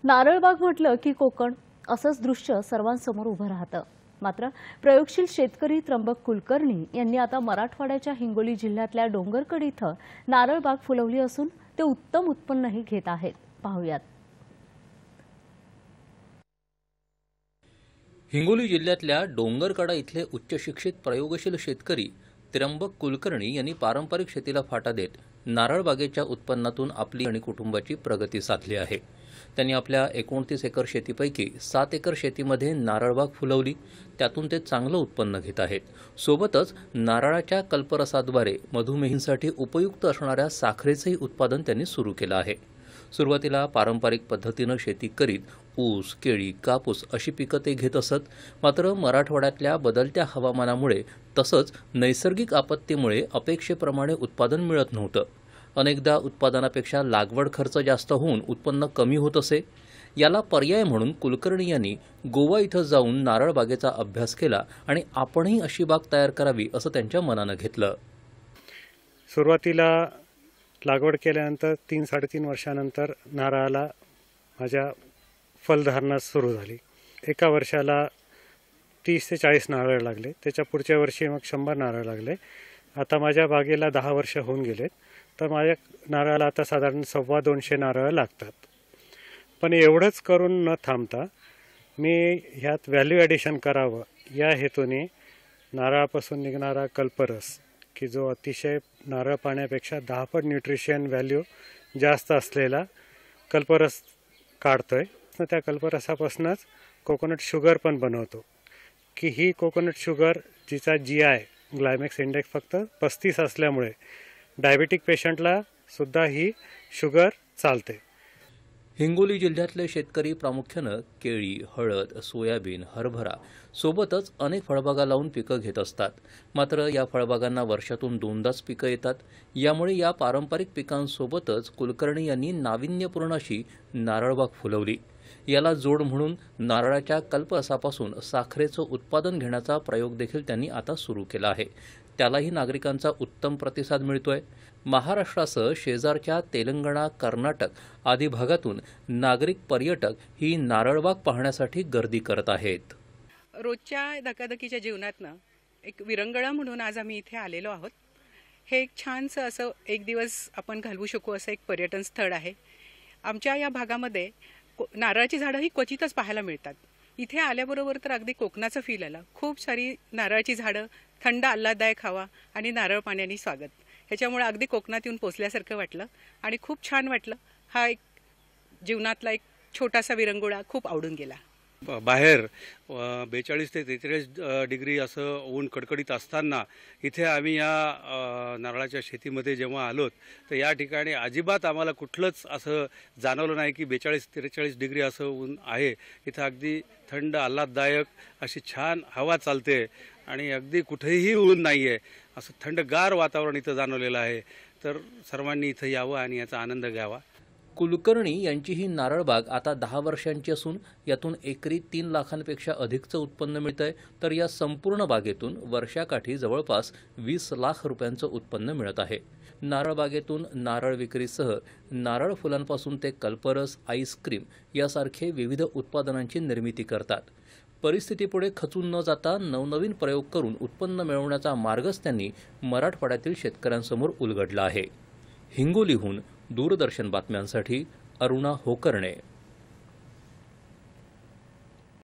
नारळबाग म्हटलं की कोकण असंच दृश्य सर्वांसमोर उभं राहतं। मात्र प्रयोगशील शेतकरी त्र्यंबक कुलकर्णी यांनी आता मराठवाड्याच्या हिंगोली जिल्ह्यातल्या डोंगरकड इथं नारळबाग फुलवली असून ते उत्तम उत्पन्नही घेत आहेत। पाहूयात। हिंगोली जिल्ह्यातल्या डोंगरकडा इथले उच्च शिक्षित प्रयोगशील शेतकरी त्र्यंबक कुलकर्णी यांनी पारंपरिक शेतीला फाटा देत नारळबागेच्या उत्पन्नातून आपली आणि कुटुंबाची प्रगती साधली आहे। त्यांनी आपल्या 29 एकर शेतीपैकी 7 एकर शेतीमध्ये नारळबाग फुलवली, त्यातून ते चांगलं उत्पन्न घेत आहेत। सोबतच नारळाच्या कल्परसाद्वारे मधुमेहींसाठी उपयुक्त असणाऱ्या साखरेचंही उत्पादन त्यांनी सुरू केलं आहे। सुरुवातीला पारंपरिक पद्धतीनं शेती करीत ऊस, केळी, कापूस अशी पिकं ते घेत असत। मात्र मराठवाड्यातल्या बदलत्या हवामानामुळे तसंच नैसर्गिक आपत्तीमुळे अपेक्षेप्रमाणे उत्पादन मिळत नव्हतं। अनेकदा उत्पादनापेक्षा लागवड खर्च जास्त होऊन उत्पन्न कमी होत असे। याला पर्याय म्हणून कुलकर्णी यांनी गोवा इथं जाऊन नारळ बागेचा अभ्यास केला आणि आपणही अशी बाग तयार करावी असं त्यांच्या मनानं घेतलं। सुरुवातीला लागवड केल्यानंतर 3-3.5 वर्षानंतर नारळाला माझ्या फलधारणा सुरू झाली। एका वर्षाला 30 ते 40 नारळ लागले, त्याच्या पुढच्या वर्षी मग 100 नारळ लागले। आता माझ्या बागेला 10 वर्ष होऊन गेलेत, तर माझ्या नारळाला आता साधारण 250 नारळ लागतात। पण एवढंच करून न थांबता मी ह्यात व्हॅल्यू ॲडिशन करावं या हेतूने नारळापासून निघणारा कल्परस, की जो अतिशय नारळ पाण्यापेक्षा 10 पट न्यूट्रिशन व्हॅल्यू जास्त असलेला कल्परस काढतोय। त्या कल्परसापासूनच कोकोनट शुगर पण बनवतो, की ही कोकोनट शुगर जिचा GI ग्लायमेक्स इंडेक्स फक्त 35 असल्यामुळे डायबिटिक पेशंटला सुद्धा ही शुगर चालते। हिंगोली जिल्ह्यातले शेतकरी प्रामुख्यानं केळी, हळद, सोयाबीन, हरभरा सोबतच अनेक फळबागा लावून पिकं घेत असतात। मात्र या फळबागांना वर्षातून 2दाच पिकं येतात। यामुळे या पारंपरिक पिकांसोबतच कुलकर्णी यांनी नाविन्यपूर्ण अशी नारळबाग फुलवली। याला जोड म्हणून नारळाच्या कल्परसापासून साखरेचं उत्पादन घेण्याचा प्रयोग देखील त्यांनी आता सुरू केला आहे। त्यालाही नागरिकांचा उत्तम प्रतिसाद मिळतोय। महाराष्ट्रासह शेजारच्या तेलंगणा, कर्नाटक आदी भागातून नागरिक पर्यटक ही नारळबाग पाहण्यासाठी गर्दी करत आहेत। रोजच्या धकाधकीच्या जीवनातनं एक विरंगुळा म्हणून आज आम्ही इथे आलेलो आहोत। हे एक छानसं असं एक दिवस आपण घालवू शकू असं एक पर्यटन स्थळ आहे। आमच्या या भागामध्ये नारळाची झाडं ही क्वचितच पाहायला मिळतात। इथे आल्याबरोबर तर अगदी कोकणाचं फील आलं। खूप सारी नारळाची झाडं, थंड आल्हाददायक हवा आणि नारळ पाण्याने स्वागत, ह्याच्यामुळे अगदी कोकणात येऊन पोचल्यासारखं वाटलं आणि खूप छान वाटलं। हा एक जीवनातला एक छोटासा विरंगुळा खूप आवडून गेला। बाहेर 42 ते 43 डिग्री असं ऊन कडकडीत असताना इथे आम्ही या नारळाच्या शेतीमध्ये जेव्हा आलोत, तर या ठिकाणी अजिबात आम्हाला कुठलंच असं जाणवलं नाही की 42-43 डिग्री असं ऊन आहे। इथं अगदी थंड आल्हाददायक अशी छान हवा चालते आणि अगदी कुठेही ऊन नाही आहे, असं थंडगार वातावरण इथं जाणवलेलं आहे। तर सर्वांनी इथं यावं आणि याचा आनंद घ्यावा। कुलकर्णी यांची ही नारळबाग आता 10 वर्षांची असून यातून एकरी 3 लाखांपेक्षा अधिकचं उत्पन्न मिळतंय। तर या संपूर्ण बागेतून वर्षाकाठी जवळपास 20 लाख रुपयांचं उत्पन्न मिळत आहे। नारळबागेतून नारळ विक्रीसह नारळ फुलांपासून ते कल्परस, आईस्क्रीम यासारखे विविध उत्पादनांची निर्मिती करतात। परिस्थितीपुढे खचून न जाता नवनवीन प्रयोग करून उत्पन्न मिळवण्याचा मार्गच त्यांनी मराठवाड्यातील शेतकऱ्यांसमोर उलगडला आहे। हिंगोलीहून दूरदर्शन बातम्यांसाठी अरुणा होकर्णे।